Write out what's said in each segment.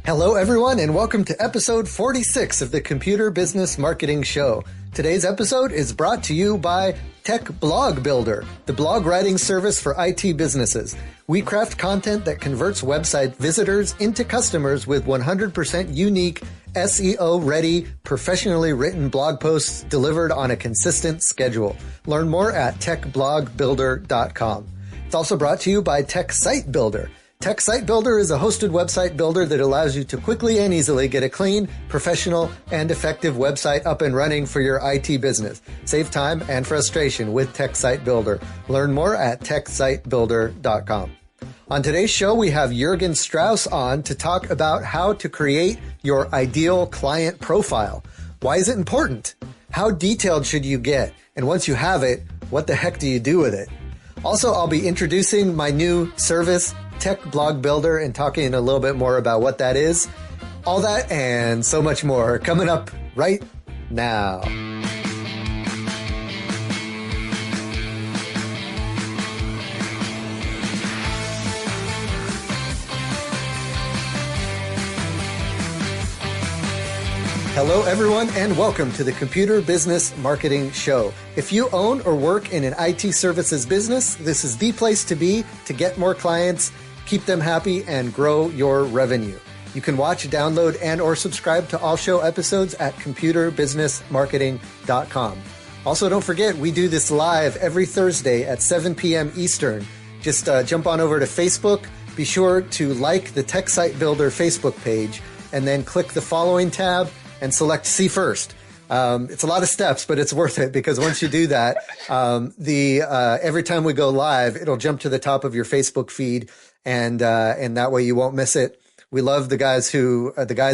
Hello, everyone, and welcome to episode 46 of the Computer Business Marketing Show. Today's episode is brought to you by Tech Blog Builder, the blog writing service for IT businesses. We craft content that converts website visitors into customers with 100% unique, SEO-ready, professionally written blog posts delivered on a consistent schedule. Learn more at techblogbuilder.com. It's also brought to you by Tech Site Builder. Tech Site Builder is a hosted website builder that allows you to quickly and easily get a clean, professional, and effective website up and running for your IT business. Save time and frustration with Tech Site Builder. Learn more at techsitebuilder.com. On today's show, we have Jürgen Strauss on to talk about how to create your ideal client profile. Why is it important? How detailed should you get? And once you have it, what the heck do you do with it? Also, I'll be introducing my new service, Tech Blog Builder, and talking a little bit more about what that is. All that and so much more coming up right now. Hello, everyone, and welcome to the Computer Business Marketing Show. If you own or work in an IT services business, this is the place to be to get more clients, keep them happy, and grow your revenue. You can watch, download, and or subscribe to all show episodes at computerbusinessmarketing.com. Also, don't forget, we do this live every Thursday at 7 p.m. Eastern. Just jump on over to Facebook. Be sure to like the Tech Site Builder Facebook page, and then click the following tab and select See First. It's a lot of steps, but it's worth it because once you do that, every time we go live, it'll jump to the top of your Facebook feed, and that way you won't miss it. We love the guys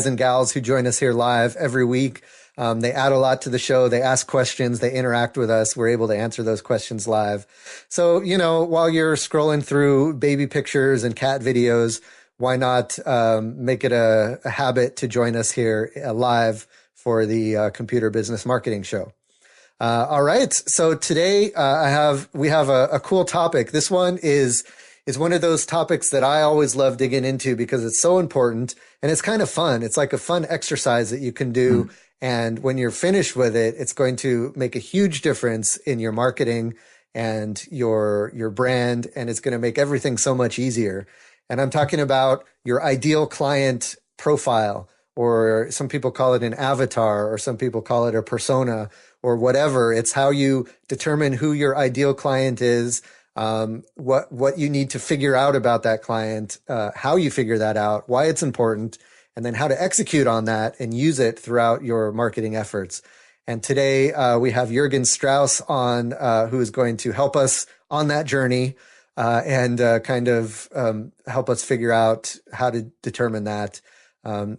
and gals who join us here live every week. They add a lot to the show. They ask questions. They interact with us. We're able to answer those questions live. So, while you're scrolling through baby pictures and cat videos, why not make it a habit to join us here live for the Computer Business Marketing Show? All right. So today we have a cool topic. This one is one of those topics that I always love digging into because it's so important and it's kind of fun. It's like a fun exercise that you can do. Mm-hmm. And when you're finished with it, it's going to make a huge difference in your marketing and your brand, and it's going to make everything so much easier. And I'm talking about your ideal client profile, or some people call it an avatar, or some people call it a persona, or whatever. It's how you determine who your ideal client is, what you need to figure out about that client, how you figure that out, why it's important, and then how to execute on that and use it throughout your marketing efforts. And today we have Jürgen Strauss on, who is going to help us on that journey. And kind of help us figure out how to determine that.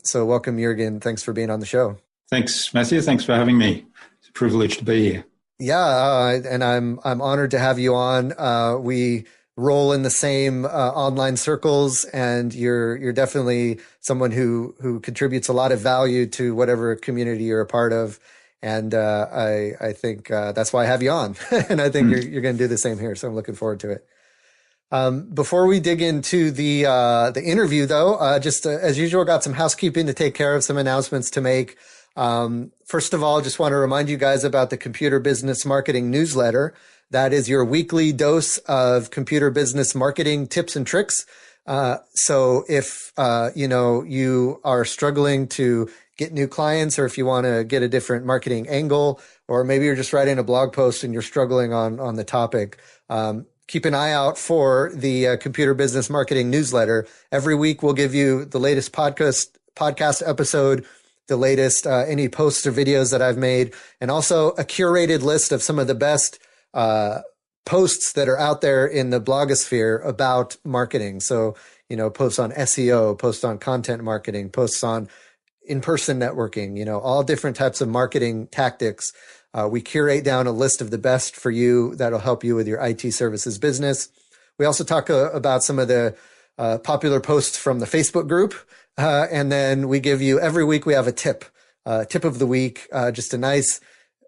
So welcome, Jürgen. Thanks for being on the show. Thanks, Matthew. Thanks for having me. It's a privilege to be here. Yeah, and I'm honored to have you on. We roll in the same online circles, and you're definitely someone who contributes a lot of value to whatever community you're a part of. And I think that's why I have you on. And I think you're going to do the same here. So I'm looking forward to it. Before we dig into the interview, though, just as usual, got some housekeeping to take care of, some announcements to make. First of all, just want to remind you guys about the Computer Business Marketing newsletter. That is your weekly dose of computer business marketing tips and tricks. So if, you are struggling to get new clients, or if you want to get a different marketing angle, or maybe you're just writing a blog post and you're struggling on the topic, keep an eye out for the Computer Business Marketing newsletter. Every week, we'll give you the latest podcast episode, the latest any posts or videos that I've made, and also a curated list of some of the best posts that are out there in the blogosphere about marketing. So, posts on SEO, posts on content marketing, posts on in-person networking, all different types of marketing tactics. We curate down a list of the best for you that'll help you with your IT services business. We also talk about some of the popular posts from the Facebook group. And then every week we have a tip of the week, just a nice,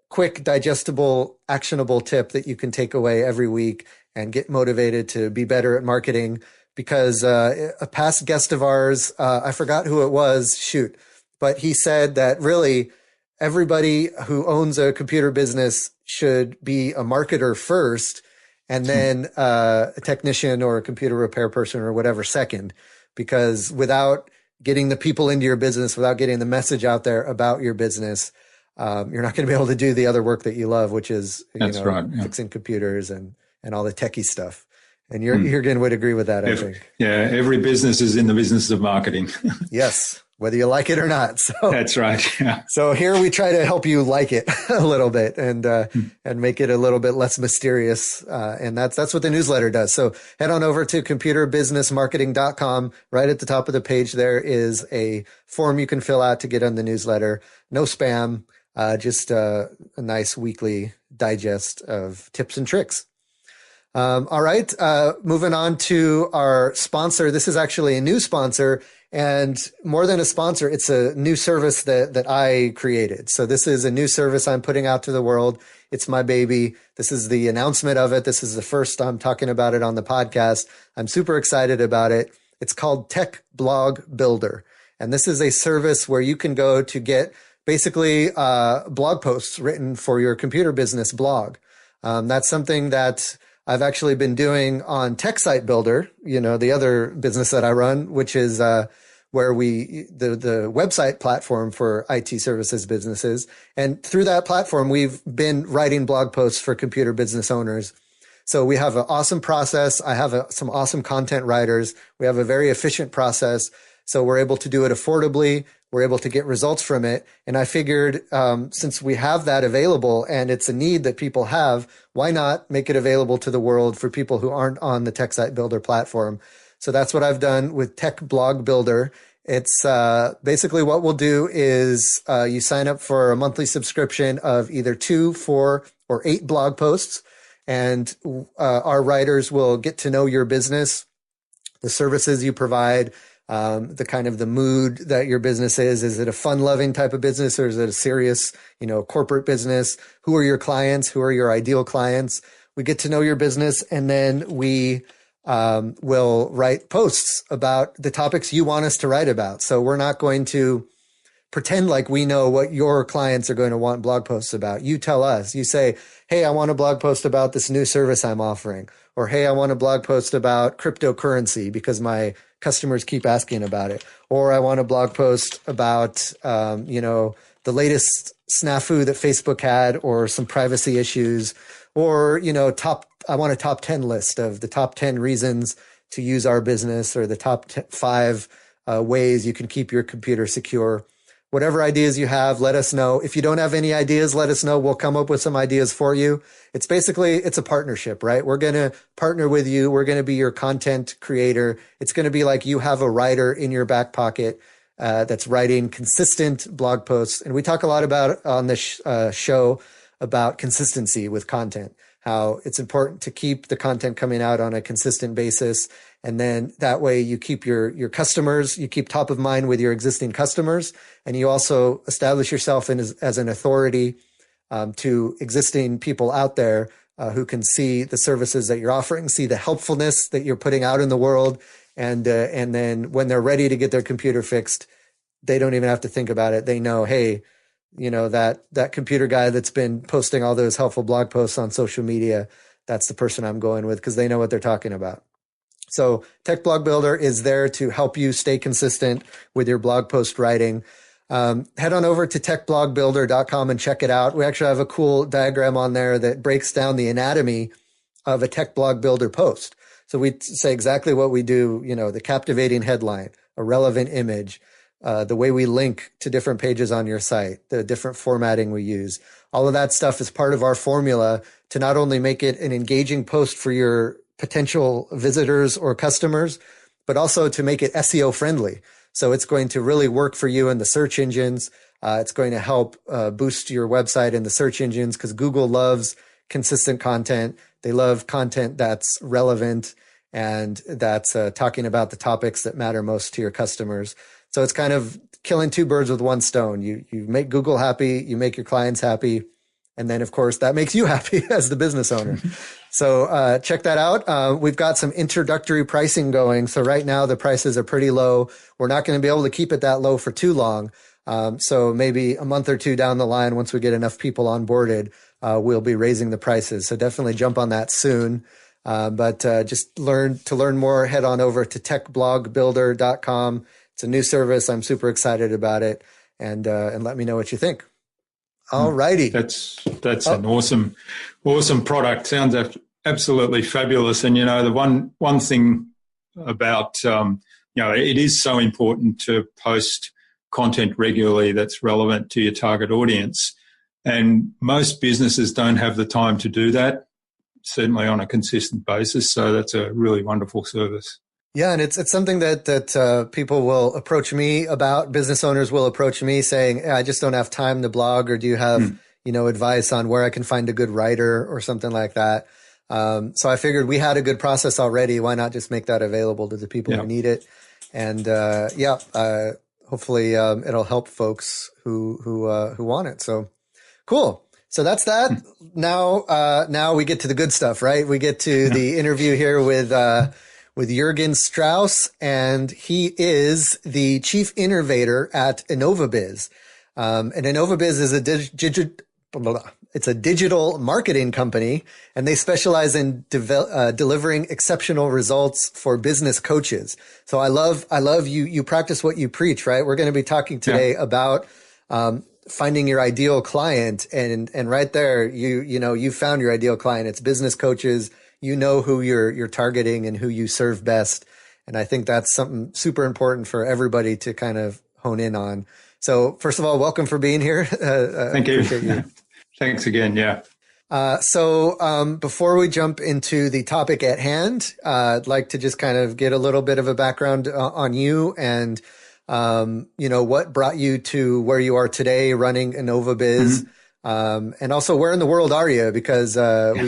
quick, digestible, actionable tip that you can take away every week and get motivated to be better at marketing, because a past guest of ours, I forgot who it was, but he said that really everybody who owns a computer business should be a marketer first, and then a technician or a computer repair person or whatever second, because without getting the people into your business, without getting the message out there about your business, you're not going to be able to do the other work that you love, which is fixing computers and all the techie stuff. And Jürgen would agree with that, I think. Yeah, every business is in the business of marketing. Yes, whether you like it or not. So that's right. Yeah. So here we try to help you like it a little bit and make it a little bit less mysterious. And that's what the newsletter does. So head on over to computerbusinessmarketing.com. Right at the top of the page, there is a form you can fill out to get on the newsletter. No spam, just a nice weekly digest of tips and tricks. All right. Moving on to our sponsor. This is actually a new sponsor, and more than a sponsor, it's a new service that I created. So this is a new service I'm putting out to the world. It's my baby. This is the announcement of it. This is the first I'm talking about it on the podcast. I'm super excited about it. It's called Tech Blog Builder. And this is a service where you can go to get basically blog posts written for your computer business blog. That's something that I've actually been doing on Tech Site Builder, the other business that I run, which is where the website platform for IT services businesses. And through that platform, we've been writing blog posts for computer business owners. So we have an awesome process. I have some awesome content writers. We have a very efficient process. So we're able to do it affordably. We're able to get results from it. And I figured, since we have that available and it's a need that people have, why not make it available to the world for people who aren't on the Tech Site Builder platform? So that's what I've done with Tech Blog Builder. It's basically what we'll do is you sign up for a monthly subscription of either 2, 4, or 8 blog posts. And our writers will get to know your business, the services you provide, the kind of the mood that your business is. Is it a fun-loving type of business, or is it a serious, corporate business? Who are your clients? Who are your ideal clients? We get to know your business, and then we will write posts about the topics you want us to write about. So we're not going to pretend like we know what your clients are going to want blog posts about. You tell us. You say, hey, I want a blog post about this new service I'm offering. Or, hey, I want a blog post about cryptocurrency because my customers keep asking about it. Or I want a blog post about, the latest snafu that Facebook had, or some privacy issues, or, I want a top 10 list of the top 10 reasons to use our business, or the top 5 ways you can keep your computer secure. Whatever ideas you have, let us know. If you don't have any ideas, let us know. We'll come up with some ideas for you. It's a partnership, right? We're going to partner with you. We're going to be your content creator. It's going to be like you have a writer in your back pocket that's writing consistent blog posts. And we talk a lot about on this show about consistency with content, how it's important to keep the content coming out on a consistent basis. And then that way you keep your customers, you keep top of mind with your existing customers, and you also establish yourself as an authority to existing people out there who can see the services that you're offering, see the helpfulness that you're putting out in the world. And then when they're ready to get their computer fixed, they don't even have to think about it. They know, hey, that computer guy that's been posting all those helpful blog posts on social media, that's the person I'm going with, because they know what they're talking about. So Tech Blog Builder is there to help you stay consistent with your blog post writing. Head on over to techblogbuilder.com and check it out. We actually have a cool diagram on there that breaks down the anatomy of a Tech Blog Builder post. So we say exactly what we do, the captivating headline, a relevant image, the way we link to different pages on your site, the different formatting we use. All of that stuff is part of our formula to not only make it an engaging post for your potential visitors or customers, but also to make it SEO friendly. So it's going to really work for you in the search engines. It's going to help boost your website in the search engines, because Google loves consistent content. They love content that's relevant and that's talking about the topics that matter most to your customers. So it's kind of killing 2 birds with 1 stone. You make Google happy, you make your clients happy, and then of course that makes you happy as the business owner. So check that out. We've got some introductory pricing going. So right now the prices are pretty low. We're not going to be able to keep it that low for too long. So maybe a month or two down the line, once we get enough people onboarded, we'll be raising the prices. So definitely jump on that soon. But just to learn more, head on over to techblogbuilder.com. It's a new service. I'm super excited about it. And let me know what you think. All righty. That's an awesome product. Sounds absolutely fabulous. And, the one thing about, it is so important to post content regularly that's relevant to your target audience. And most businesses don't have the time to do that, certainly on a consistent basis. So that's a really wonderful service. Yeah, and it's something that people will approach me about. Business owners will approach me saying, I just don't have time to blog, or do you have, advice on where I can find a good writer or something like that? So I figured we had a good process already. Why not just make that available to the people who need it? And hopefully it'll help folks who want it. So cool. So that's that. Now we get to the good stuff, right? We get to the interview here with Jürgen Strauss, and he is the chief innovator at Innovabiz. And Innovabiz is a digital marketing company, and they specialize in delivering exceptional results for business coaches. So I love you practice what you preach, right? We're going to be talking today about finding your ideal client, and right there, you found your ideal client. It's business coaches. You know who you're targeting and who you serve best. And I think that's something super important for everybody to kind of hone in on. So first of all, welcome for being here. Thank you. Appreciate you. Thanks again. Yeah. So before we jump into the topic at hand, I'd like to just kind of get a little bit of a background on you and, what brought you to where you are today running Innovabiz. And also, where in the world are you? Because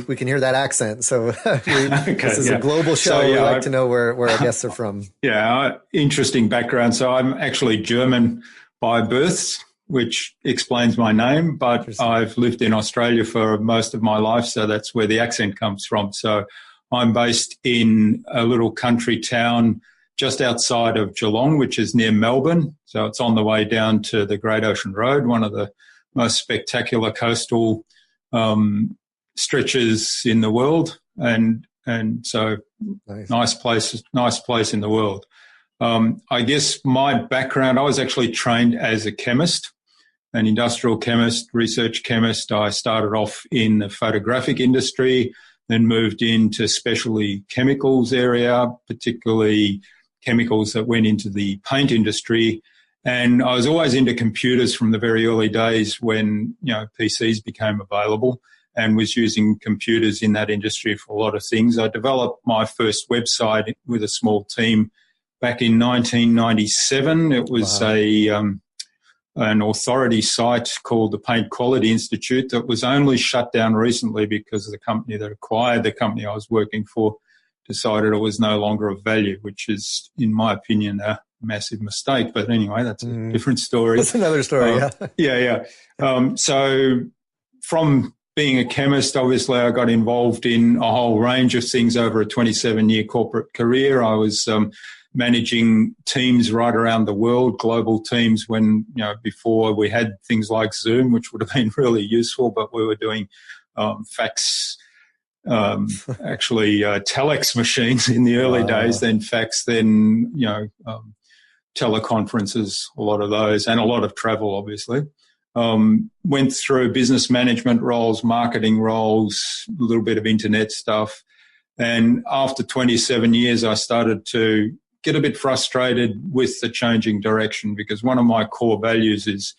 we can hear that accent. So this is a global show. So, we like to know where our guests are from. Yeah, interesting background. So I'm actually German by birth, which explains my name, but I've lived in Australia for most of my life, so that's where the accent comes from. So I'm based in a little country town just outside of Geelong, which is near Melbourne. So it's on the way down to the Great Ocean Road, one of the most spectacular coastal stretches in the world, and so nice place in the world. I guess my background, I was actually trained as a chemist, an industrial chemist, research chemist. I started off in the photographic industry, then moved into specialty chemicals area, particularly chemicals that went into the paint industry. And I was always into computers from the very early days when, PCs became available, and was using computers in that industry for a lot of things. I developed my first website with a small team back in 1997. It was an authority site called the Paint Quality Institute that was only shut down recently because the company that acquired the company I was working for decided it was no longer of value, which is, in my opinion, a massive mistake. But anyway, that's a different story. That's another story, yeah. So from being a chemist, obviously I got involved in a whole range of things over a 27-year corporate career. I was managing teams right around the world, global teams, when, before we had things like Zoom, which would have been really useful, but we were doing fax, telex machines in the early days, then fax, then, teleconferences, a lot of those, and a lot of travel, obviously. Went through business management roles, marketing roles, a little bit of internet stuff. And after 27 years, I started to get a bit frustrated with the changing direction, because one of my core values is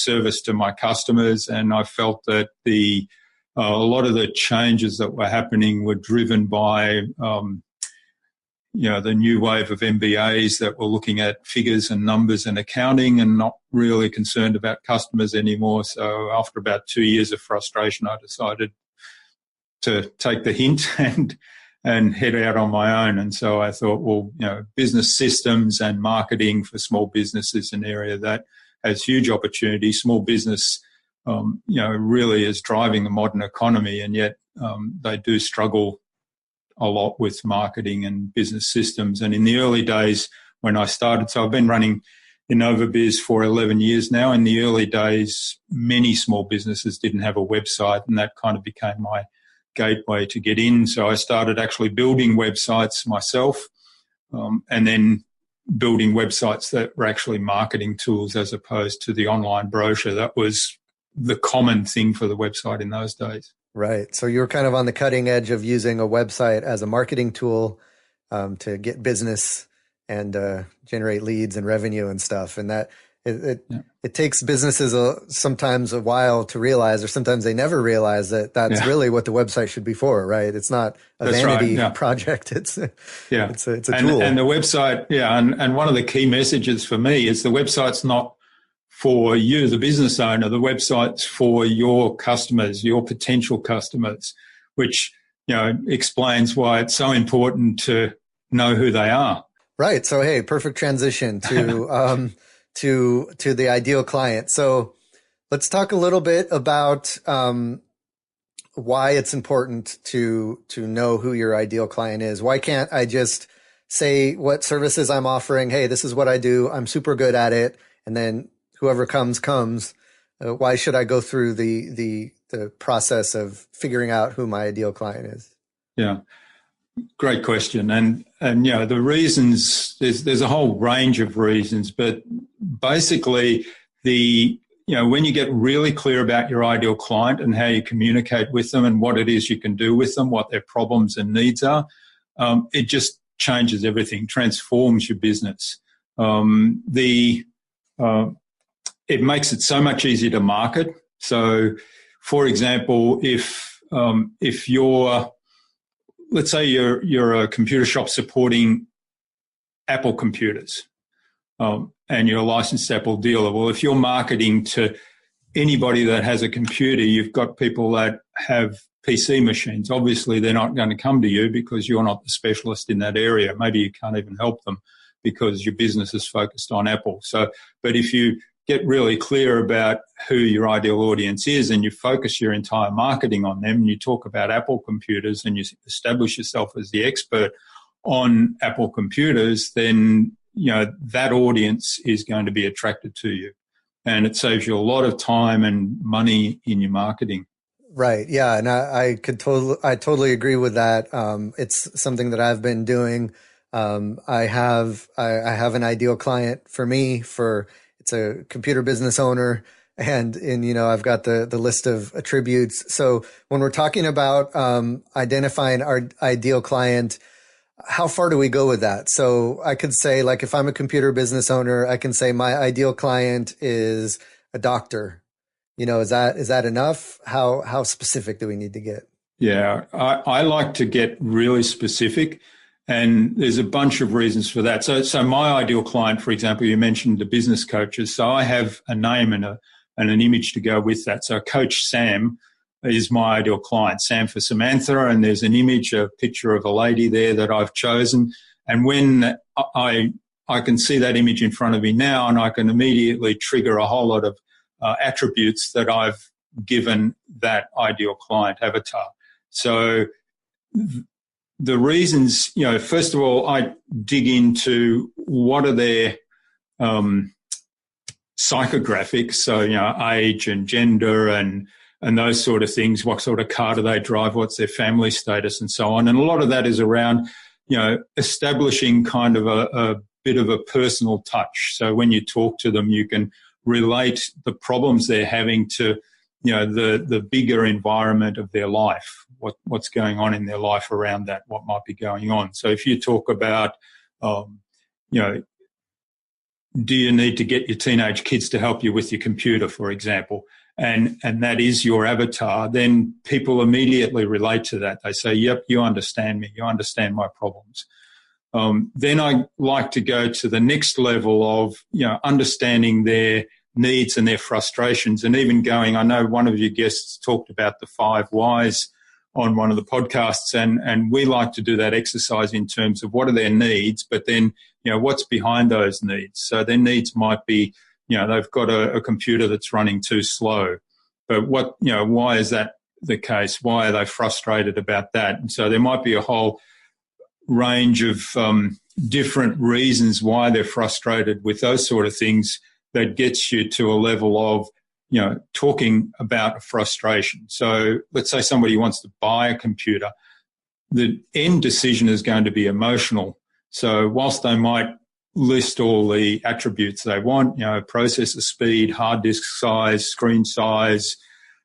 service to my customers. And I felt that a lot of the changes that were happening were driven by, the new wave of MBAs that were looking at figures and numbers and accounting and not really concerned about customers anymore. So after about 2 years of frustration, I decided to take the hint and head out on my own. And so I thought, business systems and marketing for small business is an area that has huge opportunity. Small business really is driving the modern economy, and yet they do struggle a lot with marketing and business systems. And in the early days when I started, so I've been running Innovabiz for 11 years now. In the early days, many small businesses didn't have a website, and that kind of became my gateway to get in. So I started actually building websites myself, and then building websites that were actually marketing tools as opposed to the online brochure. That was the common thing for the website in those days. Right. So you were kind of on the cutting edge of using a website as a marketing tool to get business and generate leads and revenue and stuff. And that it takes businesses sometimes a while to realize, or sometimes they never realize that's really what the website should be for, right? It's not a vanity project. It's a tool. And the website, and one of the key messages for me is the website's not for you, the business owner. The website's for your customers, your potential customers, which, explains why it's so important to know who they are. Right. So, hey, perfect transition to to the ideal client. So let's talk a little bit about why it's important to know who your ideal client is. Why can't I just say what services I'm offering? Hey, this is what I do. I'm super good at it. And then whoever comes. Why should I go through the process of figuring out who my ideal client is? Yeah. Great question. And the reasons, there's a whole range of reasons, but basically when you get really clear about your ideal client and how you communicate with them and what it is you can do with them, what their problems and needs are, it just changes everything, transforms your business. It makes it so much easier to market. So, for example, if you're, let's say you're a computer shop supporting Apple computers, and you're a licensed Apple dealer. Well, if you're marketing to anybody that has a computer, you've got people that have PC machines. Obviously, they're not going to come to you because you're not the specialist in that area. Maybe you can't even help them because your business is focused on Apple. So, but if you get really clear about who your ideal audience is and you focus your entire marketing on them and you talk about Apple computers and you establish yourself as the expert on Apple computers, then, that audience is going to be attracted to you. And it saves you a lot of time and money in your marketing. Right. Yeah. And I totally agree with that. It's something that I've been doing. I have an ideal client for me it's a computer business owner, and I've got the list of attributes. So when we're talking about identifying our ideal client, how far do we go with that? So I could say, like, if I'm a computer business owner, I can say my ideal client is a doctor. Is that enough? How specific do we need to get? Yeah, I like to get really specific. And there's a bunch of reasons for that. So my ideal client, for example, you mentioned the business coaches. So I have a name and an image to go with that. So Coach Sam is my ideal client, Sam for Samantha. And there's an image, a picture of a lady there that I've chosen. And when I can see that image in front of me now, and I can immediately trigger a whole lot of attributes that I've given that ideal client avatar. So the reasons, first of all, I dig into what are their psychographics, so, age and gender and those sort of things, what sort of car do they drive, what's their family status and so on. And a lot of that is around, establishing kind of a bit of a personal touch. So when you talk to them, you can relate the problems they're having to, the bigger environment of their life, what's going on in their life around that, what might be going on. So if you talk about, do you need to get your teenage kids to help you with your computer, for example, and that is your avatar, then people immediately relate to that. They say, yep, you understand me, you understand my problems. Then I like to go to the next level of, understanding their needs and their frustrations, and even going, I know one of your guests talked about the 5 whys on one of the podcasts, and we like to do that exercise in terms of what are their needs, but then, what's behind those needs. So their needs might be, they've got a computer that's running too slow. But why is that the case? Why are they frustrated about that? And so there might be a whole range of different reasons why they're frustrated with those sort of things that gets you to a level of, talking about frustration. So let's say somebody wants to buy a computer. The end decision is going to be emotional. So whilst they might list all the attributes they want, processor speed, hard disk size, screen size,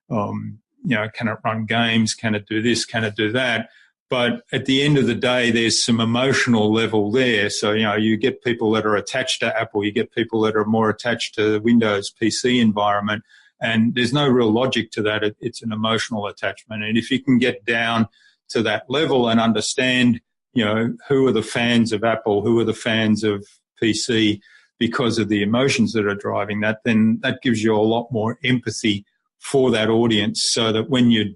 can it run games? Can it do this? Can it do that? But at the end of the day, there's some emotional level there. So, you get people that are attached to Apple, you get people that are more attached to the Windows PC environment, and there's no real logic to that. It's an emotional attachment. And if you can get down to that level and understand, who are the fans of Apple, who are the fans of PC because of the emotions that are driving that, then that gives you a lot more empathy for that audience, so that when you're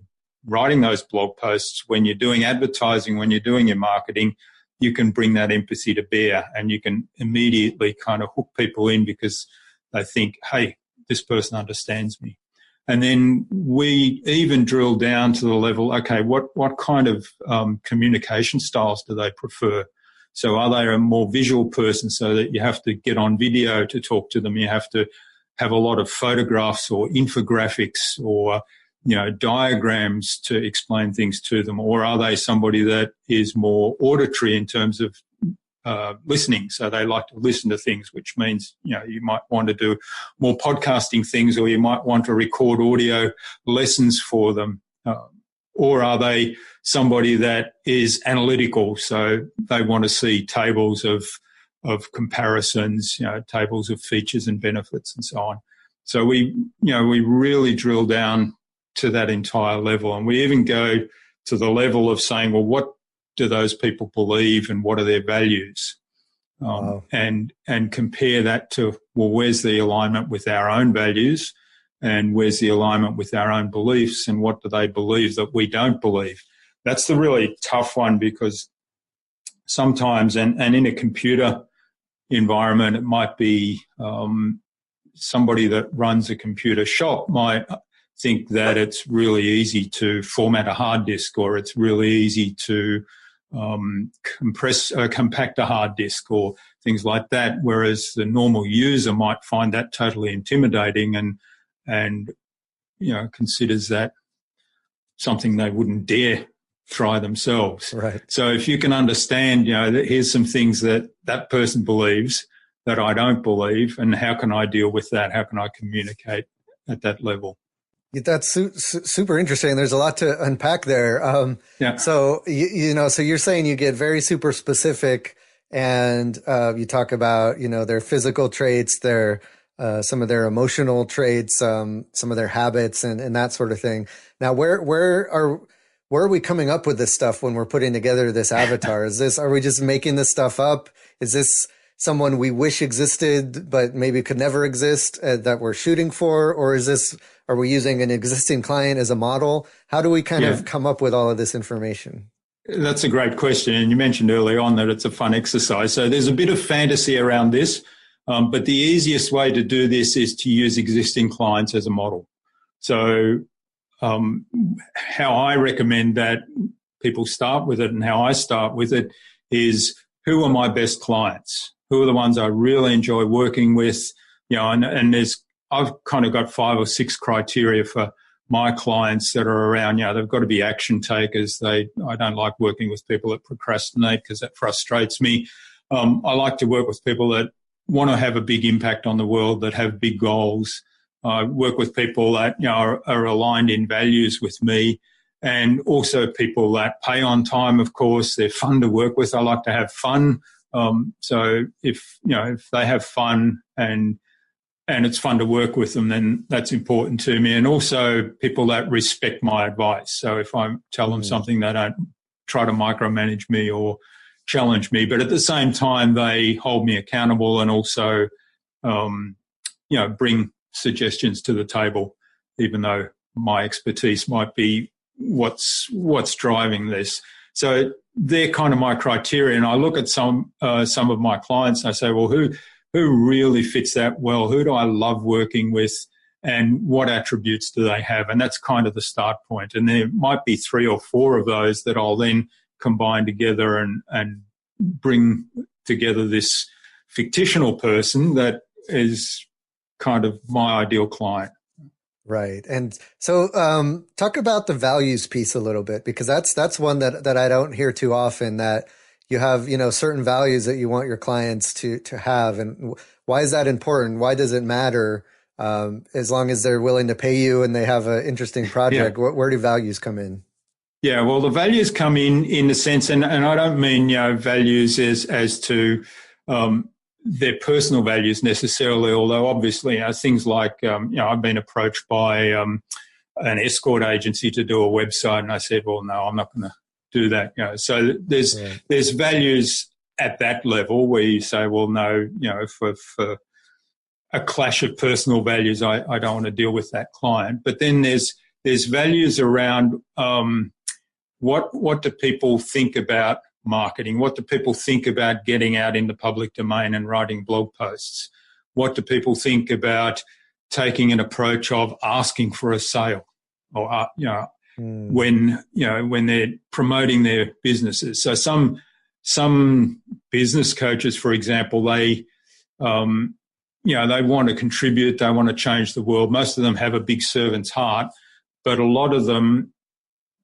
writing those blog posts, when you're doing advertising, when you're doing your marketing, you can bring that empathy to bear, and you can immediately kind of hook people in because they think, hey, this person understands me. And then we even drill down to the level, okay, what kind of communication styles do they prefer? So are they a more visual person, so that you have to get on video to talk to them? You have to have a lot of photographs or infographics or diagrams to explain things to them? Or are they somebody that is more auditory in terms of listening? So they like to listen to things, which means, you might want to do more podcasting things, or you might want to record audio lessons for them. Or are they somebody that is analytical? So they want to see tables of comparisons, tables of features and benefits and so on. So we really drill down to that entire level. And we even go to the level of saying, well, what do those people believe and what are their values? Wow. And compare that to, well, where's the alignment with our own values and where's the alignment with our own beliefs, and what do they believe that we don't believe? That's the really tough one, because sometimes, and in a computer environment, it might be somebody that runs a computer shop might think that it's really easy to format a hard disk, or it's really easy to compact a hard disk, or things like that, whereas the normal user might find that totally intimidating and considers that something they wouldn't dare try themselves. Right. So if you can understand, that here's some things that person believes that I don't believe, and how can I deal with that? How can I communicate at that level? That's super interesting. There's a lot to unpack there. Yeah. So, so you're saying you get very super specific, and you talk about, their physical traits, their some of their emotional traits, some of their habits, and that sort of thing. Now, where are we coming up with this stuff when we're putting together this avatar? Are we just making this stuff up? Is this someone we wish existed but maybe could never exist, that we're shooting for? Or are we using an existing client as a model? How do we kind of come up with all of this information? That's a great question. And you mentioned early on that it's a fun exercise. So there's a bit of fantasy around this, but the easiest way to do this is to use existing clients as a model. So how I recommend that people start with it, and how I start with it, is who are my best clients? Who are the ones I really enjoy working with? And I've kind of got 5 or 6 criteria for my clients that are around. They've got to be action takers. I don't like working with people that procrastinate, because that frustrates me. I like to work with people that want to have a big impact on the world, that have big goals. I work with people that are aligned in values with me, and also people that pay on time. Of course, they're fun to work with. I like to have fun. So if they have fun and it's fun to work with them, then that's important to me. And also people that respect my advice. So if I tell them something, they don't try to micromanage me or challenge me, but at the same time, they hold me accountable, and also, bring suggestions to the table, even though my expertise might be what's driving this. So they're kind of my criteria. And I look at some of my clients and I say, well, who really fits that well? Who do I love working with? and what attributes do they have? And that's kind of the start point. And there might be 3 or 4 of those that I'll then combine together and bring together this fictional person that is kind of my ideal client. Right. And so talk about the values piece a little bit, because that's one that I don't hear too often, that you have, certain values that you want your clients to have. And why is that important? Why does it matter? As long as they're willing to pay you and they have an interesting project, where do values come in? Yeah, well, the values come in the sense, and I don't mean, values as to their personal values necessarily, although obviously, things like, I've been approached by an escort agency to do a website, and I said, well, no, I'm not going to do that. So there's values at that level where you say, well, no, for a clash of personal values, I don't want to deal with that client. But then there's values around what do people think about marketing? What do people think about getting out in the public domain and writing blog posts? What do people think about taking an approach of asking for a sale, or when they're promoting their businesses? So some business coaches, for example, they want to contribute, they want to change the world. Most of them have a big servant's heart, but a lot of them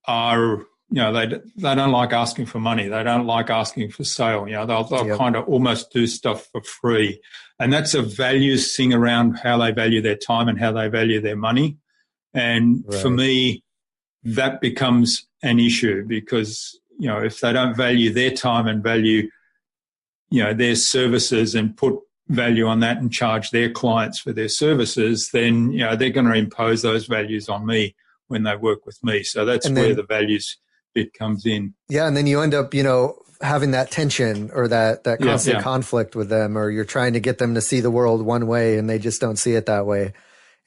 are, they don't like asking for money. They don't like asking for sale. They'll kind of almost do stuff for free. And that's a values thing around how they value their time and how they value their money. And for me, that becomes an issue, because, if they don't value their time and value, their services and put value on that and charge their clients for their services, then, they're going to impose those values on me when they work with me. So that's where the values bit comes in. Yeah. And then you end up, having that tension or that constant conflict with them, or you're trying to get them to see the world one way and they just don't see it that way.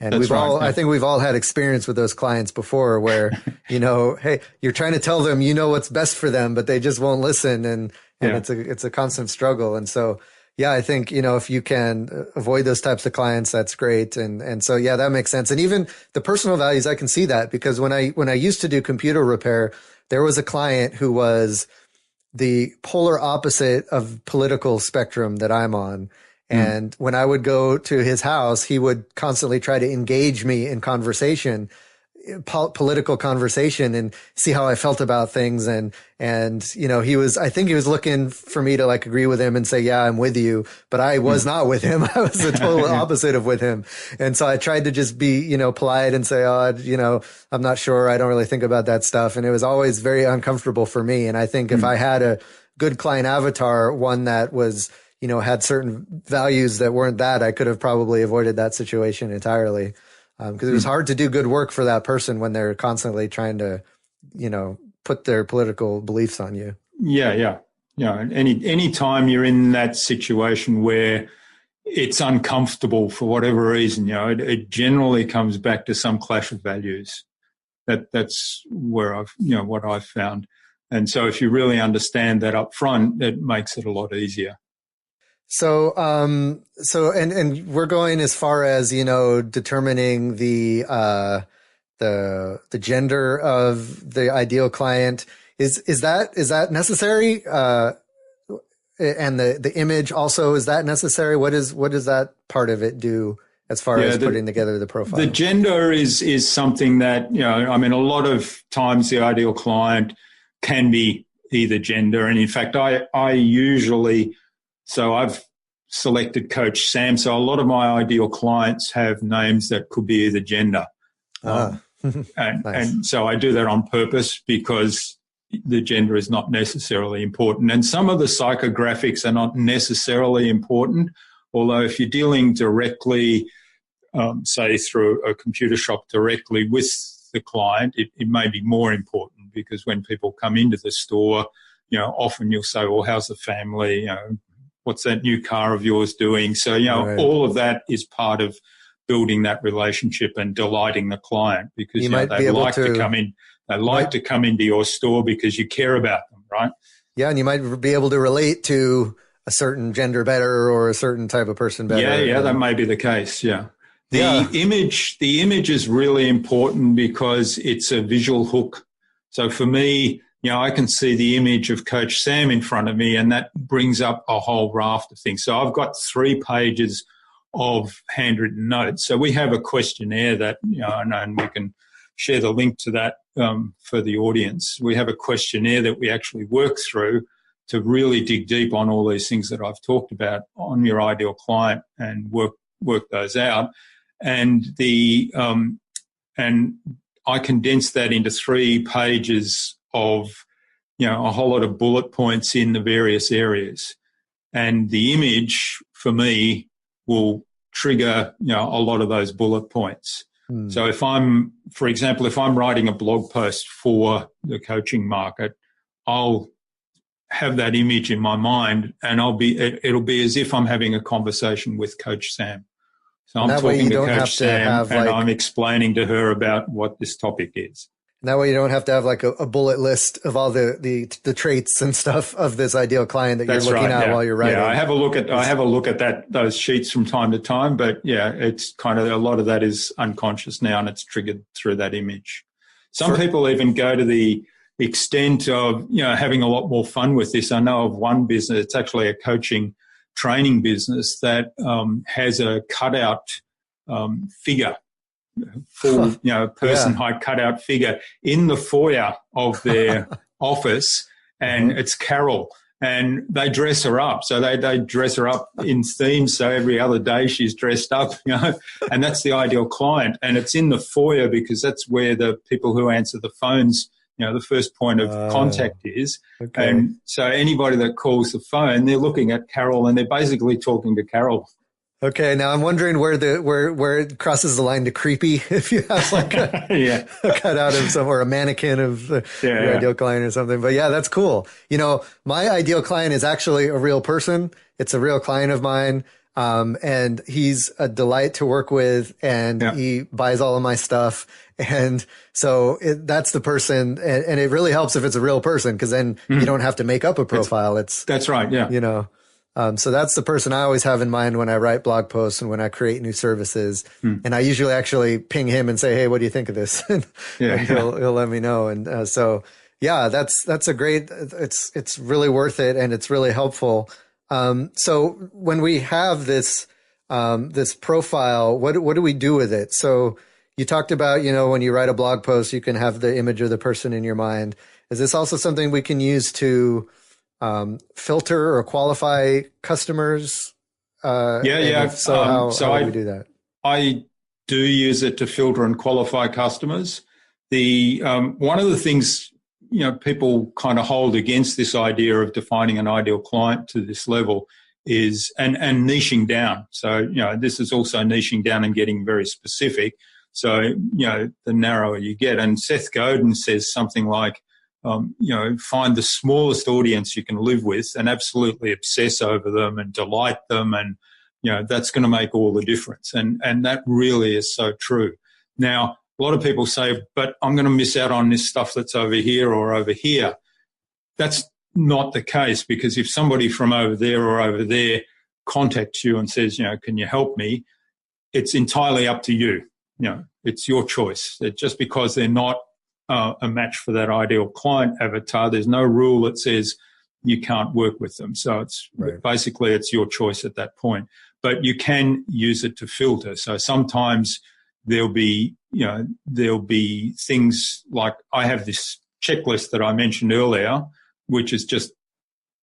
And I think we've all had experience with those clients before where, hey, you're trying to tell them, what's best for them, but they just won't listen. And it's a constant struggle. And so, I think, if you can avoid those types of clients, that's great. And so, that makes sense. And even the personal values, I can see that, because when I used to do computer repair, there was a client who was the polar opposite of political spectrum that I'm on. And when I would go to his house, he would constantly try to engage me in conversation, political conversation, and see how I felt about things. And I think he was looking for me to agree with him and say, yeah, I'm with you. But I was not with him. I was the total opposite of with him. And so I tried to just be, polite and say, I'm not sure. I don't really think about that stuff. And it was always very uncomfortable for me. And I think if I had a good client avatar, one that was, had certain values that weren't that, I could have probably avoided that situation entirely. Because it was hard to do good work for that person when they're constantly trying to, put their political beliefs on you. Yeah. Any time you're in that situation where it's uncomfortable for whatever reason, it generally comes back to some clash of values. That's where what I've found. And so if you really understand that up front, it makes it a lot easier. So, and we're going as far as, determining the gender of the ideal client. Is that necessary? And the image also, is that necessary? What does that part of it do as far as putting together the profile? The gender is something that, a lot of times the ideal client can be either gender. And in fact, I usually, so I've selected Coach Sam. So a lot of my ideal clients have names that could be either gender. Nice. And so I do that on purpose, because the gender is not necessarily important. And some of the psychographics are not necessarily important, although if you're dealing directly, say through a computer shop directly with the client, it may be more important, because when people come into the store, often you'll say, well, how's the family? What's that new car of yours doing? So, all of that is part of building that relationship and delighting the client, because they like to come in. They like to come into your store because you care about them, right? Yeah, and you might be able to relate to a certain gender better, or a certain type of person better. Yeah, that may be the case, yeah. The image is really important because it's a visual hook. So for me, I can see the image of Coach Sam in front of me, and that brings up a whole raft of things. So I've got 3 pages of handwritten notes. So we have a questionnaire that, and we can share the link to that for the audience. We have a questionnaire that we actually work through to really dig deep on all these things that I've talked about on your ideal client and work those out. And and I condense that into 3 pages of, a whole lot of bullet points in the various areas. And the image for me will trigger, a lot of those bullet points. So for example, if I'm writing a blog post for the coaching market, I'll have that image in my mind, and it'll be as if I'm having a conversation with Coach Sam. So I'm talking to Coach Sam, and I'm explaining to her about what this topic is. That way you don't have to have like a bullet list of all the traits and stuff of this ideal client that you're looking at while you're writing. Yeah, I have a look at those sheets from time to time, but yeah, it's kind of, a lot of that is unconscious now, and it's triggered through that image. Some people even go to the extent of, having a lot more fun with this. I know of one business, it's actually a coaching training business that has a cutout figure, full, person height cutout figure in the foyer of their office, and it's Carol, and they dress her up. So they dress her up in themes. So every other day she's dressed up, and that's the ideal client. And it's in the foyer because that's where the people who answer the phones, the first point of contact is. Okay. And so anybody that calls the phone, they're looking at Carol, and they're basically talking to Carol. Okay, now I'm wondering where it crosses the line to creepy, if you have like a cutout of some, or a mannequin of your ideal client or something. But yeah, that's cool. My ideal client is actually a real person. It's a real client of mine. And he's a delight to work with, and he buys all of my stuff. And so that's the person. And it really helps if it's a real person, because then you don't have to make up a profile. That's right. Yeah. So that's the person I always have in mind when I write blog posts and when I create new services. And I usually actually ping him and say, "Hey, what do you think of this?" and he'll let me know. And that's a great. It's really worth it, and it's really helpful. So when we have this profile, what do we do with it? So you talked about, when you write a blog post, you can have the image of the person in your mind. Is this also something we can use to filter or qualify customers? So how do we do that? I do use it to filter and qualify customers. One of the things, people kind of hold against this idea of defining an ideal client to this level is, and niching down. So, this is also niching down and getting very specific. So, the narrower you get. And Seth Godin says something like, find the smallest audience you can live with and absolutely obsess over them and delight them. And, that's going to make all the difference. And that really is so true. Now, a lot of people say, but I'm going to miss out on this stuff that's over here or over here. That's not the case, because if somebody from over there or over there contacts you and says, can you help me? It's entirely up to you. It's your choice. Just because they're not a match for that ideal client avatar, there's no rule that says you can't work with them. So it's basically it's your choice at that point. But you can use it to filter. So sometimes there'll be things like, I have this checklist that I mentioned earlier, which is just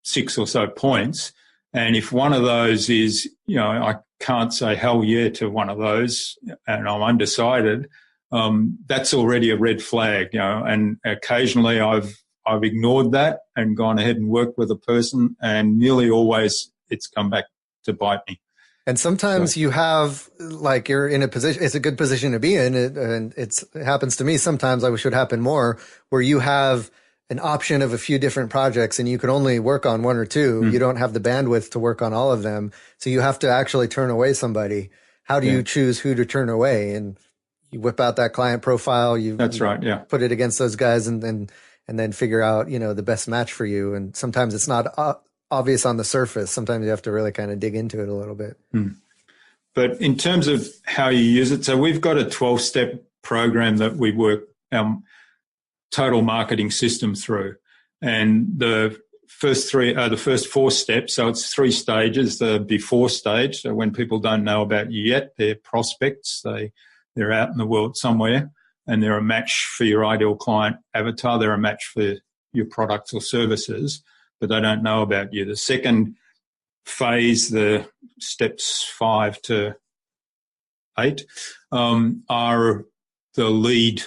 6 or so points. And if one of those is, I can't say hell yeah to one of those and I'm undecided, that's already a red flag, and occasionally I've ignored that and gone ahead and worked with a person, and nearly always it's come back to bite me. And sometimes you have, like, you're in a position, it's a good position to be in, and it happens to me sometimes, I wish it would happen more, where you have an option of a few different projects and you can only work on 1 or 2. You don't have the bandwidth to work on all of them. So you have to actually turn away somebody. How do you choose who to turn away? And you whip out that client profile. Put it against those guys and then figure out, the best match for you. And sometimes it's not obvious on the surface. Sometimes you have to really kind of dig into it a little bit. But in terms of how you use it, so we've got a 12-step program that we work total marketing system through. And the first four steps, so it's 3 stages. The before stage, so when people don't know about you yet, they're prospects. They're out in the world somewhere, and they're a match for your ideal client avatar. They're a match for your products or services, but they don't know about you. The second phase, the steps 5 to 8, are the lead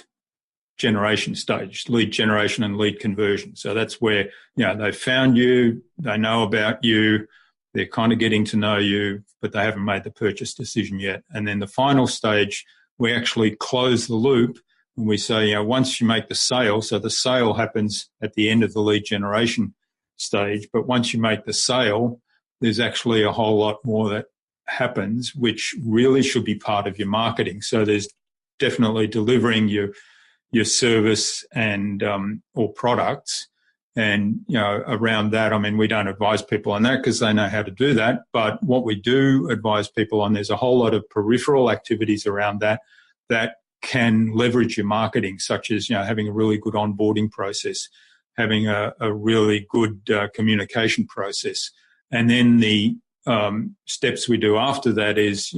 generation stage, lead generation and lead conversion. So that's where, they found you, they know about you, they're kind of getting to know you, but they haven't made the purchase decision yet. And then the final stage, we actually close the loop and we say, once you make the sale, so the sale happens at the end of the lead generation stage, but once you make the sale, there's actually a whole lot more that happens, which really should be part of your marketing. So there's definitely delivering your service and or products, and around that, I mean, we don't advise people on that because they know how to do that. But what we do advise people on, there's a whole lot of peripheral activities around that can leverage your marketing, such as having a really good onboarding process, having a really good communication process, and then the steps we do after that is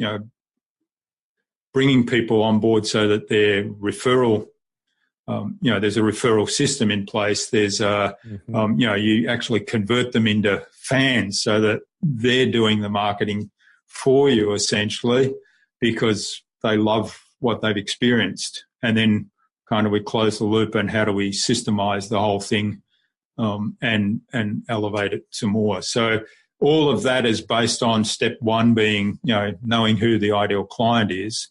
bringing people on board so that their referral, there's a referral system in place. There's you actually convert them into fans so that they're doing the marketing for you essentially because they love what they've experienced. And then kind of we close the loop and how do we systemize the whole thing and elevate it some more. So all of that is based on step 1 being, knowing who the ideal client is.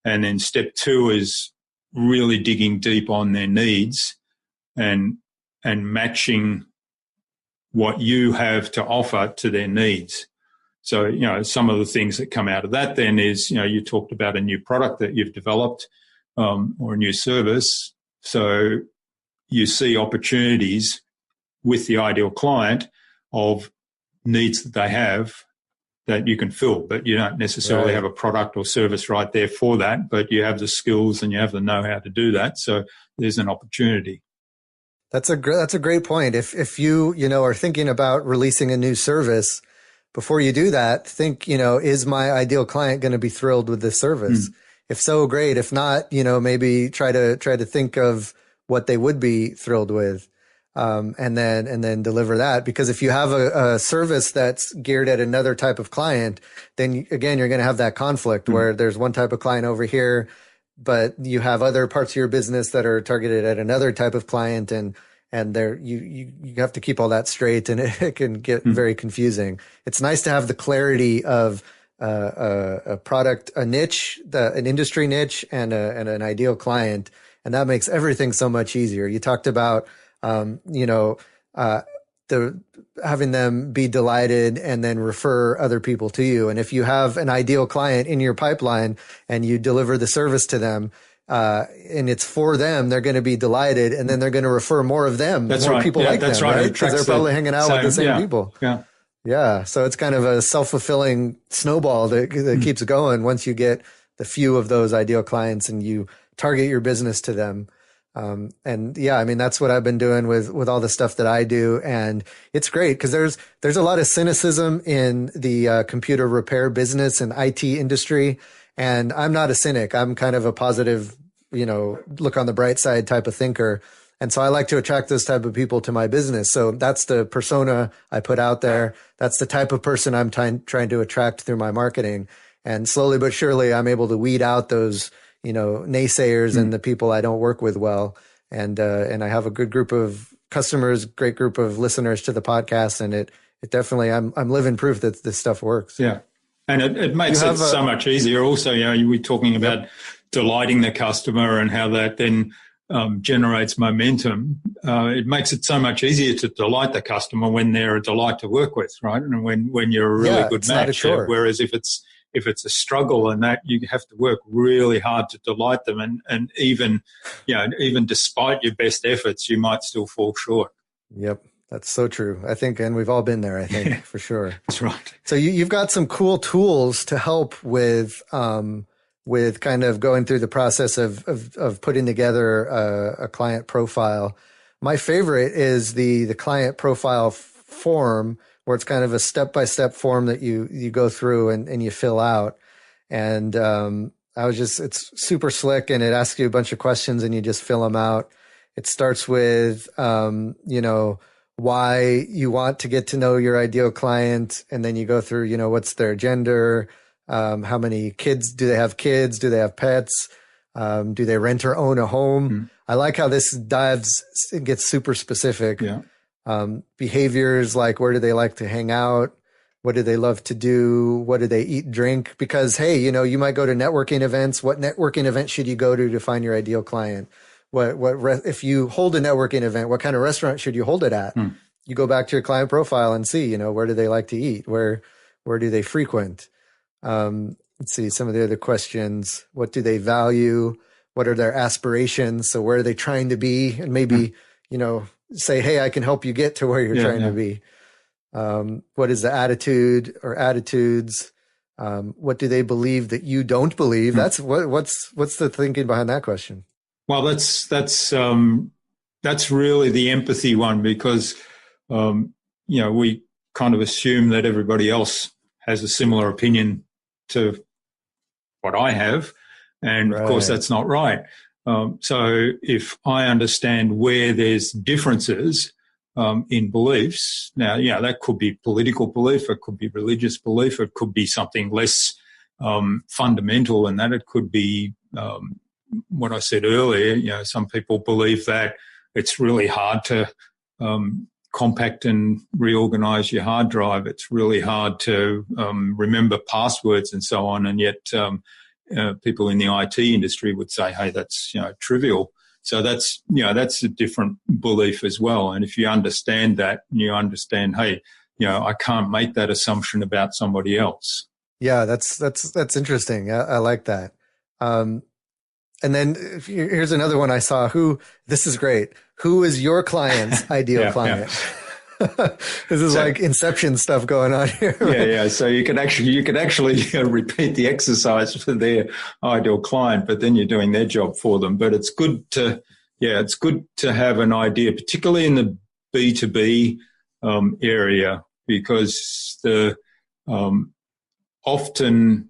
And then step 2 is really digging deep on their needs and matching what you have to offer to their needs. So, some of the things that come out of that then is, you talked about a new product that you've developed or a new service. So you see opportunities with the ideal client of needs that they have that you can fill, but you don't necessarily have a product or service right there for that, but you have the skills and you have the know-how to do that. So there's an opportunity. That's a great point. If you, are thinking about releasing a new service, before you do that, think, is my ideal client going to be thrilled with this service? If so, great. If not, maybe try to think of what they would be thrilled with. And then deliver that. Because if you have a service that's geared at another type of client, then again, you're going to have that conflict where there's one type of client over here, but you have other parts of your business that are targeted at another type of client. And there, you have to keep all that straight, and it can get very confusing. It's nice to have the clarity of a product, a niche, an industry niche, and an ideal client. And that makes everything so much easier. You talked about having them be delighted and then refer other people to you. And if you have an ideal client in your pipeline and you deliver the service to them, and it's for them, they're going to be delighted, and then they're going to refer more of them, more people like them, right? Because they're probably hanging out with the same people. Yeah. So it's kind of a self-fulfilling snowball that keeps going once you get the few of those ideal clients and you target your business to them. That's what I've been doing with all the stuff that I do. And it's great because there's a lot of cynicism in the computer repair business and IT industry. And I'm not a cynic. I'm kind of a positive, look on the bright side type of thinker. And so I like to attract those type of people to my business. So that's the persona I put out there. That's the type of person I'm trying to attract through my marketing. And slowly but surely, I'm able to weed out those naysayers and the people I don't work with well. And I have a good group of customers, great group of listeners to the podcast. And it definitely, I'm living proof that this stuff works. Yeah. And it makes it so much easier. Also, we're talking about delighting the customer and how that then generates momentum. It makes it so much easier to delight the customer when they're a delight to work with, right? And when you're a really good match. Whereas if it's a struggle and that, you have to work really hard to delight them, and even despite your best efforts, you might still fall short. Yep. That's so true. I think, and we've all been there, I think, for sure. That's right. So you've got some cool tools to help with kind of going through the process of putting together a client profile. My favorite is the client profile form, where it's kind of a step-by-step form that you go through and you fill out. And it's super slick, and it asks you a bunch of questions and you just fill them out. It starts with, why you want to get to know your ideal client. And then you go through, what's their gender? How many kids? Do they have kids? Do they have pets? Do they rent or own a home? Mm. I like how this it gets super specific. Yeah. Behaviors, like where do they like to hang out? What do they love to do? What do they eat and drink? Because, hey, you might go to networking events. What networking event should you go to find your ideal client? If you hold a networking event, what kind of restaurant should you hold it at? Mm. You go back to your client profile and see, where do they like to eat? Where do they frequent? Let's see some of the other questions. What do they value? What are their aspirations? So where are they trying to be? And maybe, say, hey, I can help you get to where you're trying to be. What is the attitude or attitudes? What do they believe that you don't believe? That's what's the thinking behind that question? Well, that's really the empathy one, because we kind of assume that everybody else has a similar opinion to what I have, and of course that's not right. So if I understand where there's differences in beliefs, now that could be political belief, it could be religious belief, it could be something less fundamental than that. It could be what I said earlier, some people believe that it's really hard to compact and reorganize your hard drive. It's really hard to remember passwords and so on. And yet people in the IT industry would say, hey, that's, trivial. So that's a different belief as well. And if you understand that, and you understand, hey, I can't make that assumption about somebody else. Yeah, that's interesting. I like that. And then here's another one I saw. This is great. Who is your client's ideal client? Yeah. This is like Inception stuff going on here. Right? Yeah. So you can actually repeat the exercise for their ideal client, but then you're doing their job for them. But it's good to have an idea, particularly in the B2B area, because often,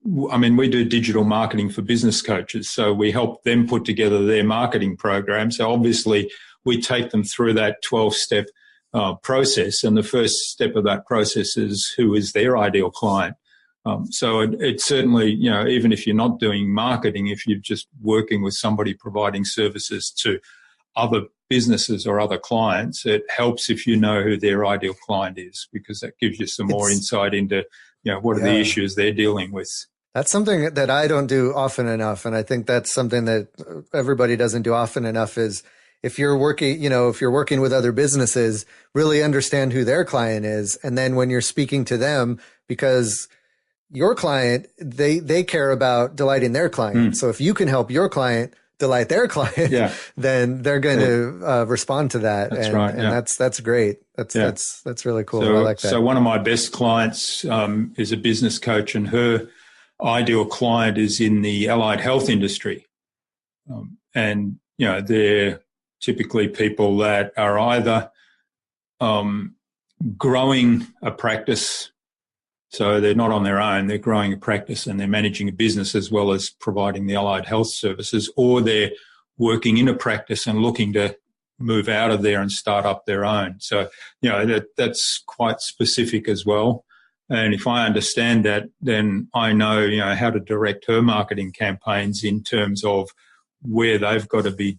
we do digital marketing for business coaches, so we help them put together their marketing program. So obviously we take them through that 12-step process, and the first step of that process is who is their ideal client. So it certainly, even if you're not doing marketing, if you're just working with somebody providing services to other businesses or other clients, it helps if you know who their ideal client is, because that gives you some more insight into what are the issues they're dealing with. That's something that I don't do often enough. And I think that's something that everybody doesn't do often enough is if you're working with other businesses, really understand who their client is. And then when you're speaking to them, because your client, they care about delighting their client. So if you can help your client delight their client, then they're going to respond to that. That's and, right. And that's great. That's really cool. I like that. So one of my best clients is a business coach, and her ideal client is in the allied health industry. And, they're typically people that are either growing a practice, so they're not on their own, they're growing a practice and they're managing a business as well as providing the allied health services, or they're working in a practice and looking to move out of there and start up their own. So, that's quite specific as well. And if I understand that, then I know, how to direct her marketing campaigns in terms of where they've got to be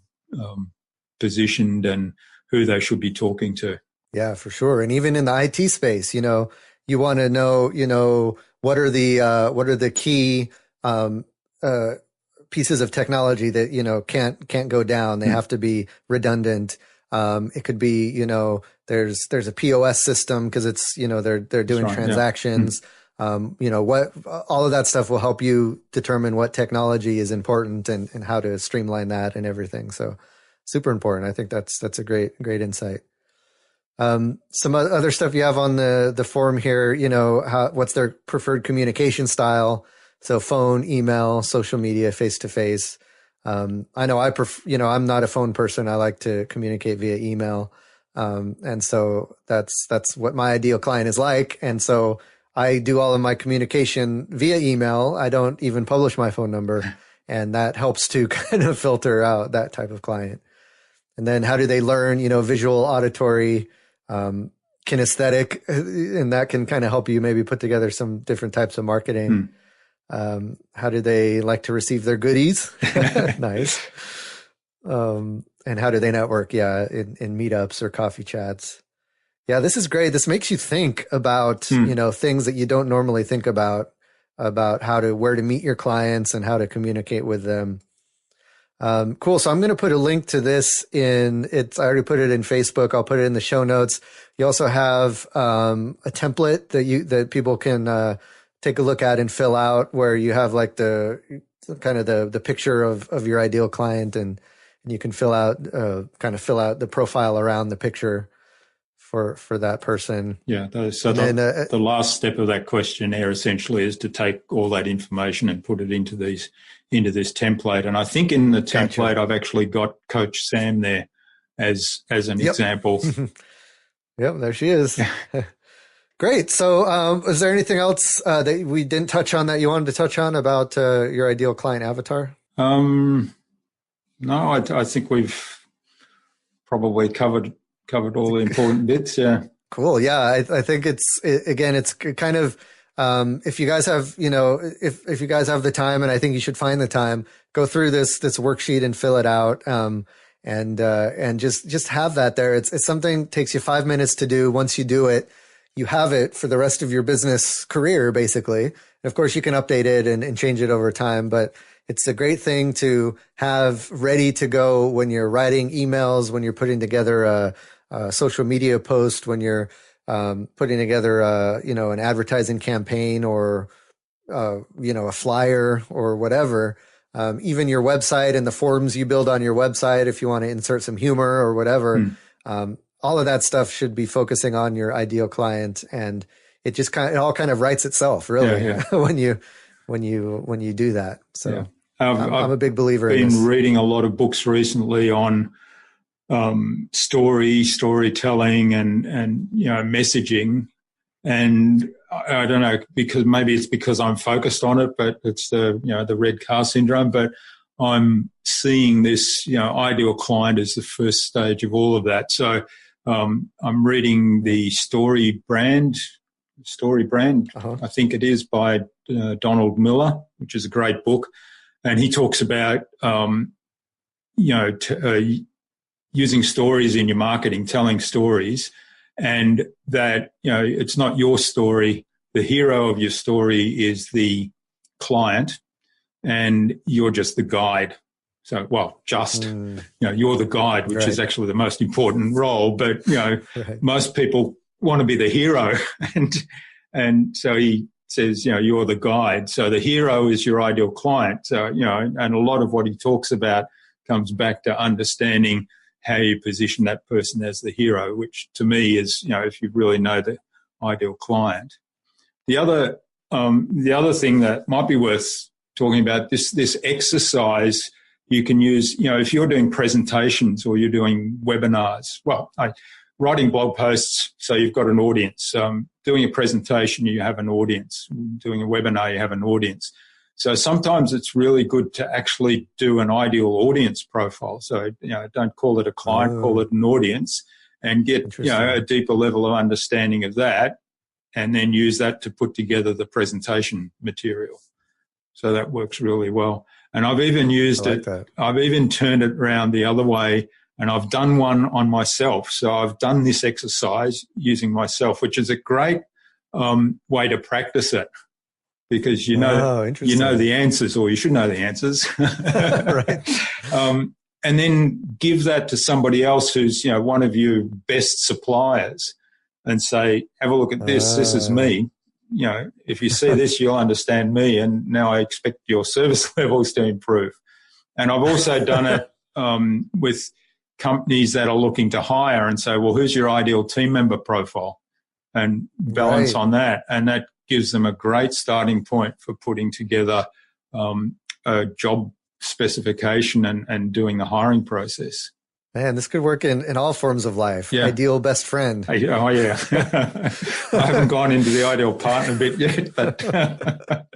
positioned and who they should be talking to. Yeah, for sure. And even in the IT space, you want to know, what are the key pieces of technology that, can't go down. They have to be redundant. It could be, there's a POS system because it's, they're doing transactions. What all of that stuff will help you determine what technology is important and how to streamline that and everything. So super important. I think that's a great insight. Some other stuff you have on the form here, what's their preferred communication style? So phone, email, social media, face to face. I know I'm not a phone person. I like to communicate via email. And so that's what my ideal client is like. And so I do all of my communication via email. I don't even publish my phone number, and that helps to kind of filter out that type of client. And then how do they learn, visual, auditory, kinesthetic, and that can kind of help you maybe put together some different types of marketing. How do they like to receive their goodies? Nice. And how do they network? Yeah. In meetups or coffee chats. Yeah. This is great. This makes you think about, things that you don't normally think about where to meet your clients and how to communicate with them. Cool. So I'm going to put a link to this I already put it in Facebook. I'll put it in the show notes. You also have, a template that people can, take a look at and fill out, where you have like the picture of your ideal client, and you can fill out the profile around the picture for that person. Yeah. So the last step of that questionnaire essentially is to take all that information and put it into this template. And I think in the template, I've actually got Coach Sam there as an example. Yep. There she is. Great. So, is there anything else that we didn't touch on that you wanted to touch on about your ideal client avatar? No, I think we've probably covered all the important bits. Yeah. Cool. Yeah, I think it's kind of if you guys have if you guys have the time, and I think you should find the time, go through this worksheet and fill it out. And just have that there. It's something takes you 5 minutes to do. Once you do it, you have it for the rest of your business career, basically. And of course, you can update it and change it over time, but it's a great thing to have ready to go when you're writing emails, when you're putting together a social media post, when you're putting together an advertising campaign, or a flyer or whatever. Even your website and the forms you build on your website, if you want to insert some humor or whatever. All of that stuff should be focusing on your ideal client, and it just it all kind of writes itself, really, when you do that. So I'm a big believer in this. I've been reading a lot of books recently on storytelling and messaging, and I don't know, because I'm focused on it, but it's the red car syndrome. But I'm seeing this ideal client as the first stage of all of that. So I'm reading the Story Brand, I think it is, by Donald Miller, which is a great book. And he talks about, using stories in your marketing, telling stories, and that, it's not your story. The hero of your story is the client, and you're just the guide. So, you're the guide, which is actually the most important role. But, most people want to be the hero. And so he says, you're the guide. So the hero is your ideal client. So, and a lot of what he talks about comes back to understanding how you position that person as the hero, which to me is, if you really know the ideal client. The other thing that might be worth talking about, this exercise you can use, if you're doing presentations or you're doing webinars, writing blog posts, so you've got an audience. Doing a presentation, you have an audience. Doing a webinar, you have an audience. So sometimes it's really good to actually do an ideal audience profile. So, don't call it a client, call it an audience, and get, a deeper level of understanding of that, and then use that to put together the presentation material. So that works really well. And I've even used I've even turned it around the other way, and I've done one on myself. So I've done this exercise using myself, which is a great way to practice it, because you know the answers, or you should know the answers. Right. And then give that to somebody else who's, one of your best suppliers, and say, have a look at this. This is me. If you see this, you'll understand me, and now I expect your service levels to improve. And I've also done it with companies that are looking to hire and say, well, who's your ideal team member profile? And balance on that. And that gives them a great starting point for putting together a job specification and doing the hiring process. Man, this could work in all forms of life. Yeah. Ideal best friend. Oh, yeah. I haven't gone into the ideal partner bit yet, but...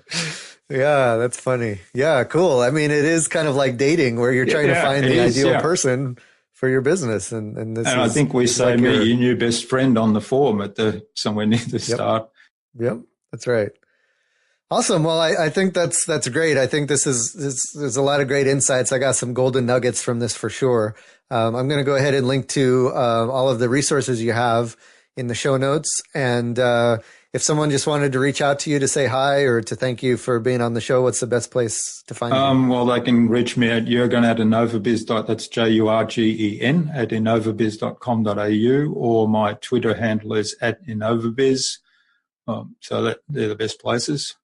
Yeah, that's funny. Yeah, cool. I mean, it is kind of like dating where you're trying to find the ideal person for your business. And I think we say, meet your new best friend on the form at somewhere near the start. Yep, that's right. Awesome. Well, I think that's great. I think there's a lot of great insights. I got some golden nuggets from this for sure. I'm going to go ahead and link to all of the resources you have in the show notes. And if someone just wanted to reach out to you to say hi or to thank you for being on the show, what's the best place to find you? Well, they can reach me at Jürgen at Innovabiz. That's Jurgen at innovabiz.com.au, or my Twitter handle is at Innovabiz. So they're the best places.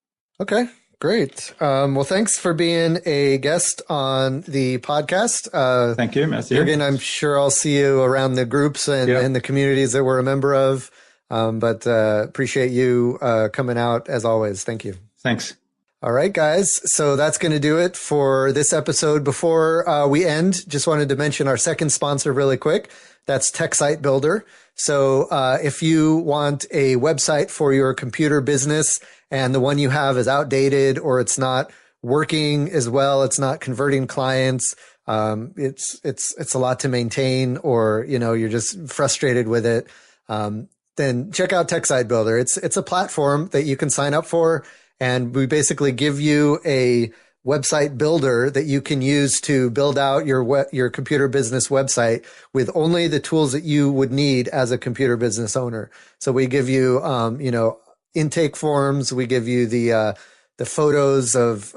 Okay, great. Well, thanks for being a guest on the podcast. Thank you, Matthew. Jürgen, I'm sure I'll see you around the groups and the communities that we're a member of. But appreciate you coming out as always. Thank you. Thanks. All right, guys. So that's going to do it for this episode. Before we end, just wanted to mention our second sponsor really quick. That's Tech Site Builder. So if you want a website for your computer business and the one you have is outdated or it's not working as well, it's not converting clients, it's a lot to maintain, or you're just frustrated with it, then check out Tech Site Builder. It's a platform that you can sign up for, and we basically give you a website builder that you can use to build out your computer business website with only the tools that you would need as a computer business owner. So we give you, intake forms. We give you the photos of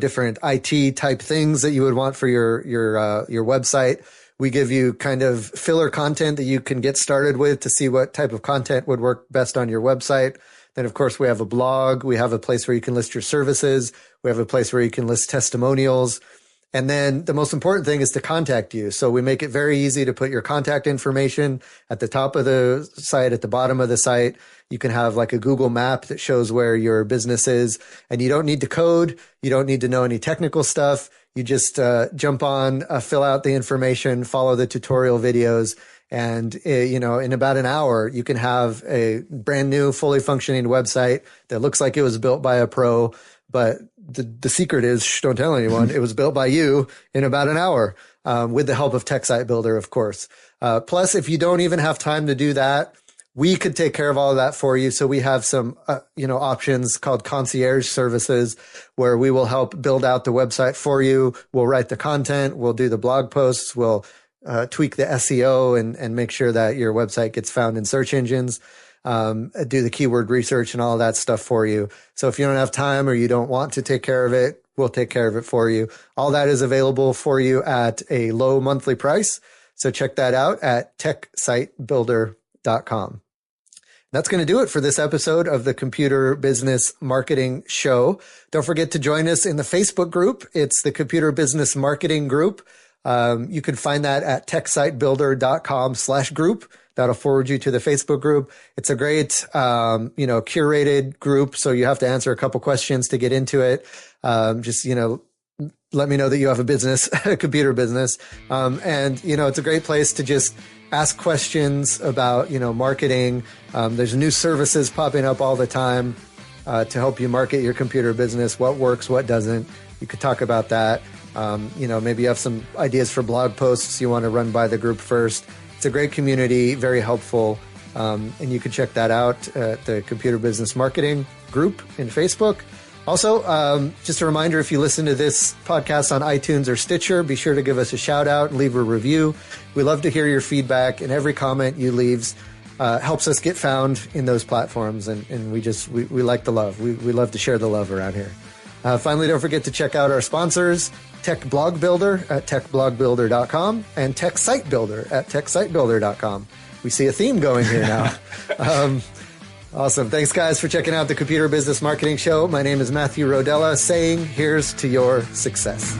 different IT type things that you would want for your website. We give you kind of filler content that you can get started with to see what type of content would work best on your website. Then, of course, we have a blog. We have a place where you can list your services. We have a place where you can list testimonials. And then the most important thing is to contact you. So we make it very easy to put your contact information at the top of the site, at the bottom of the site. You can have like a Google map that shows where your business is. And you don't need to code. You don't need to know any technical stuff. You just jump on, fill out the information, follow the tutorial videos. And, in about an hour, you can have a brand new, fully functioning website that looks like it was built by a pro. But the secret is, don't tell anyone, it was built by you in about an hour, with the help of Tech Site Builder, of course. Plus, if you don't even have time to do that, we could take care of all of that for you. So we have some, options called concierge services where we will help build out the website for you. We'll write the content. We'll do the blog posts. We'll tweak the SEO and make sure that your website gets found in search engines, do the keyword research and all that stuff for you. So if you don't have time or you don't want to take care of it, we'll take care of it for you. All that is available for you at a low monthly price. So check that out at techsitebuilder.com. That's going to do it for this episode of the Computer Business Marketing Show. Don't forget to join us in the Facebook group. It's the Computer Business Marketing Group. You can find that at techsitebuilder.com/group. That'll forward you to the Facebook group. It's a great, curated group. So you have to answer a couple questions to get into it. Let me know that you have a business, a computer business. It's a great place to just ask questions about, marketing. There's new services popping up all the time, to help you market your computer business. What works, what doesn't. You could talk about that. Maybe you have some ideas for blog posts you want to run by the group first. It's a great community, very helpful. And you can check that out at the Computer Business Marketing group in Facebook. Also, just a reminder, if you listen to this podcast on iTunes or Stitcher, be sure to give us a shout out and leave a review. We love to hear your feedback, and every comment you leave helps us get found in those platforms. And we like the love. We love to share the love around here. Finally, don't forget to check out our sponsors, Tech Blog Builder at techblogbuilder.com and Tech Site Builder at techsitebuilder.com. We see a theme going here now. Awesome. Thanks, guys, for checking out the Computer Business Marketing Show. My name is Matthew Rodella, saying here's to your success.